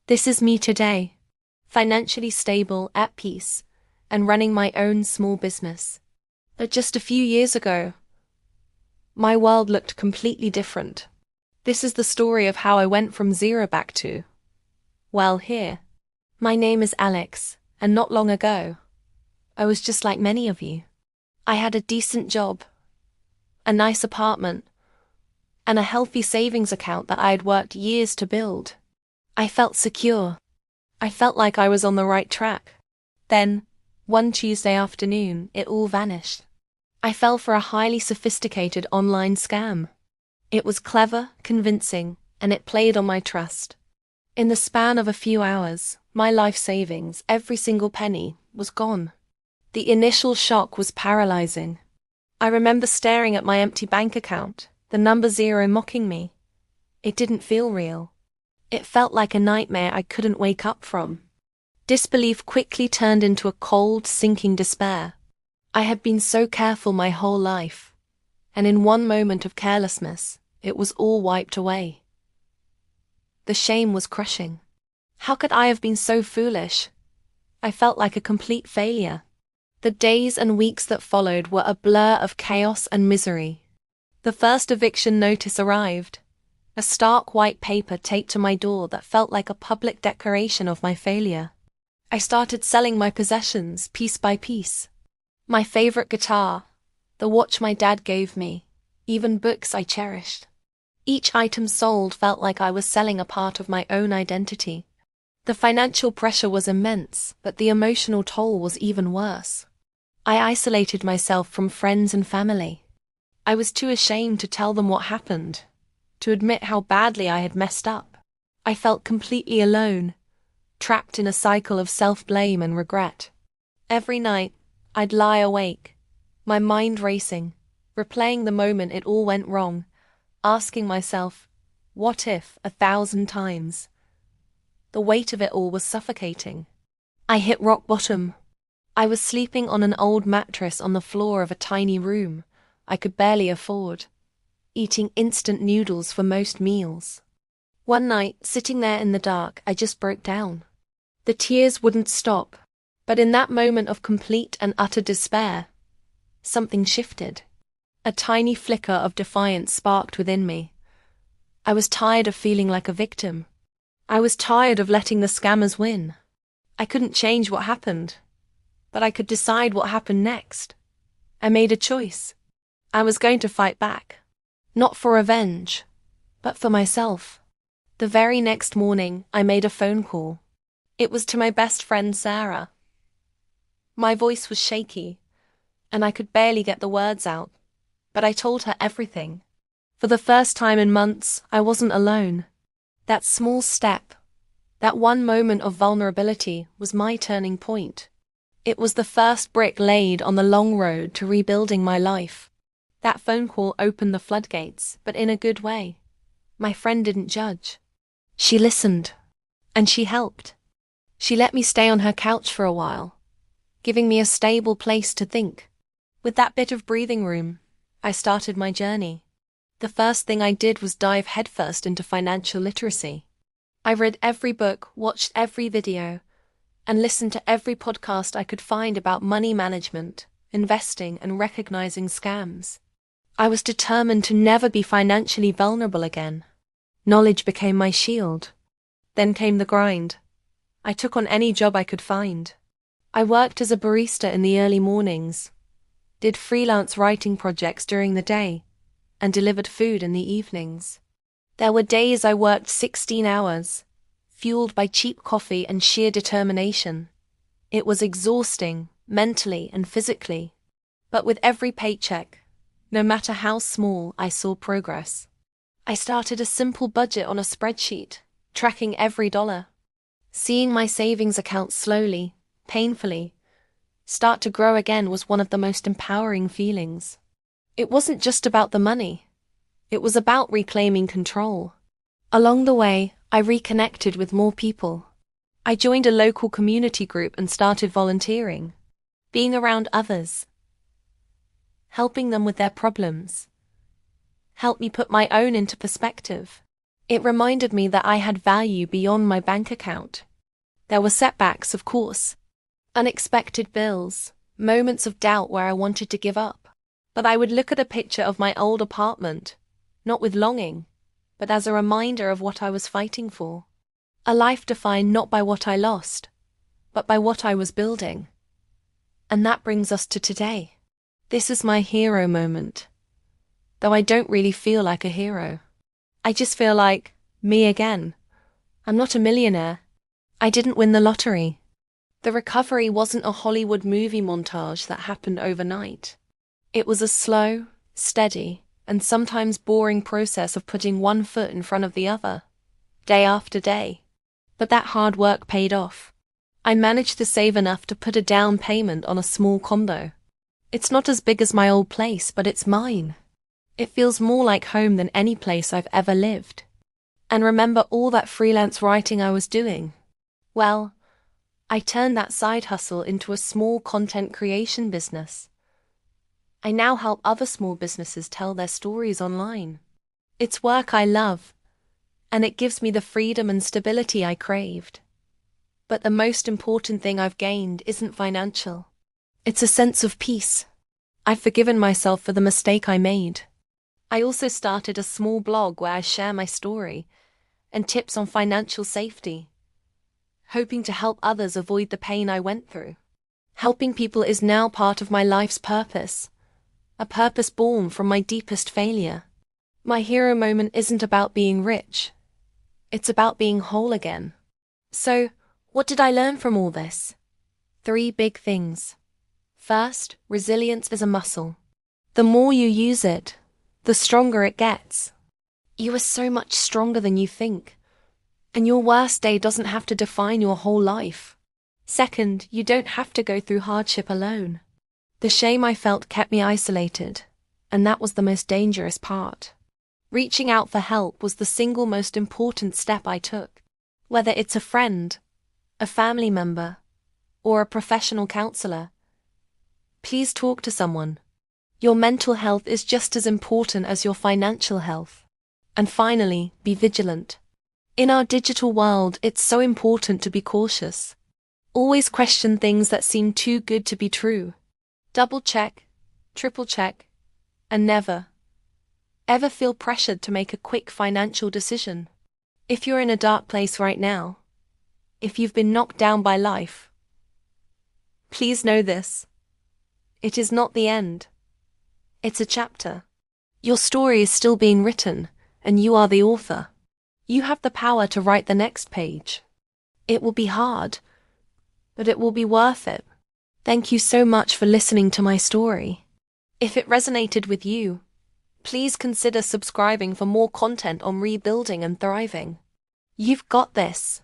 This is me today, financially stable, at peace, and running my own small business. But just a few years ago, my world looked completely different. This is the story of how I went from zero back to, well, here. My name is Alex, and not long ago, I was just like many of you. I had a decent job, a nice apartment, and a healthy savings account that I had worked years to build. I felt secure. I felt like I was on the right track. Then, one Tuesday afternoon, it all vanished. I fell for a highly sophisticated online scam. It was clever, convincing, and it played on my trust. In the span of a few hours, my life savings, every single penny, was gone. The initial shock was paralyzing. I remember staring at my empty bank account, the number 0 mocking me. It didn't feel real. It felt like a nightmare I couldn't wake up from. Disbelief quickly turned into a cold, sinking despair. I had been so careful my whole life, and in one moment of carelessness, it was all wiped away. The shame was crushing. How could I have been so foolish? I felt like a complete failure. The days and weeks that followed were a blur of chaos and misery. The first eviction notice arrived, a stark white paper taped to my door that felt like a public declaration of my failure. I started selling my possessions piece by piece. My favorite guitar, the watch my dad gave me, even books I cherished. Each item sold felt like I was selling a part of my own identity. The financial pressure was immense, but the emotional toll was even worse. I isolated myself from friends and family. I was too ashamed to tell them what happened, to admit how badly I had messed up. I felt completely alone, trapped in a cycle of self-blame and regret. Every night, I'd lie awake, my mind racing, replaying the moment it all went wrong, asking myself, what if, 1,000 times. The weight of it all was suffocating. I hit rock bottom. I was sleeping on an old mattress on the floor of a tiny room I could barely afford, eating instant noodles for most meals. One night, sitting there in the dark, I just broke down. The tears wouldn't stop, but in that moment of complete and utter despair, something shifted. A tiny flicker of defiance sparked within me. I was tired of feeling like a victim. I was tired of letting the scammers win. I couldn't change what happened, but I could decide what happened next. I made a choice. I was going to fight back. Not for revenge, but for myself. The very next morning, I made a phone call. It was to my best friend, Sarah. My voice was shaky, and I could barely get the words out, but I told her everything. For the first time in months, I wasn't alone. That small step, that one moment of vulnerability, was my turning point. It was the first brick laid on the long road to rebuilding my life. That phone call opened the floodgates, but in a good way. My friend didn't judge. She listened, and she helped. She let me stay on her couch for a while, giving me a stable place to think. With that bit of breathing room, I started my journey. The first thing I did was dive headfirst into financial literacy. I read every book, watched every video, and listened to every podcast I could find about money management, investing, and recognizing scams. I was determined to never be financially vulnerable again. Knowledge became my shield. Then came the grind. I took on any job I could find. I worked as a barista in the early mornings, did freelance writing projects during the day, and delivered food in the evenings. There were days I worked 16 hours, fueled by cheap coffee and sheer determination. It was exhausting, mentally and physically. But with every paycheck, no matter how small, I saw progress. I started a simple budget on a spreadsheet, tracking every dollar. Seeing my savings account slowly, painfully, start to grow again was one of the most empowering feelings. It wasn't just about the money. It was about reclaiming control. Along the way, I reconnected with more people. I joined a local community group and started volunteering. Being around others, helping them with their problems, helped me put my own into perspective. It reminded me that I had value beyond my bank account. There were setbacks, of course. Unexpected bills, moments of doubt where I wanted to give up. But I would look at a picture of my old apartment, not with longing, but as a reminder of what I was fighting for. A life defined not by what I lost, but by what I was building. And that brings us to today. This is my hero moment. Though I don't really feel like a hero. I just feel like me again. I'm not a millionaire. I didn't win the lottery. The recovery wasn't a Hollywood movie montage that happened overnight. It was a slow, steady, and sometimes boring process of putting one foot in front of the other, day after day. But that hard work paid off. I managed to save enough to put a down payment on a small condo. It's not as big as my old place, but it's mine. It feels more like home than any place I've ever lived. And remember all that freelance writing I was doing? Well, I turned that side hustle into a small content creation business. I now help other small businesses tell their stories online. It's work I love, and it gives me the freedom and stability I craved. But the most important thing I've gained isn't financial. It's a sense of peace. I've forgiven myself for the mistake I made. I also started a small blog where I share my story and tips on financial safety, hoping to help others avoid the pain I went through. Helping people is now part of my life's purpose, a purpose born from my deepest failure. My hero moment isn't about being rich. It's about being whole again. So, what did I learn from all this? 3 big things. First, resilience is a muscle. The more you use it, the stronger it gets. You are so much stronger than you think, and your worst day doesn't have to define your whole life. Second, you don't have to go through hardship alone. The shame I felt kept me isolated, and that was the most dangerous part. Reaching out for help was the single most important step I took. Whether it's a friend, a family member, or a professional counselor, please talk to someone. Your mental health is just as important as your financial health. And finally, be vigilant. In our digital world, it's so important to be cautious. Always question things that seem too good to be true. Double check, triple check, and never, ever feel pressured to make a quick financial decision. If you're in a dark place right now, if you've been knocked down by life, please know this. It is not the end. It's a chapter. Your story is still being written, and you are the author. You have the power to write the next page. It will be hard, but it will be worth it. Thank you so much for listening to my story. If it resonated with you, please consider subscribing for more content on rebuilding and thriving. You've got this.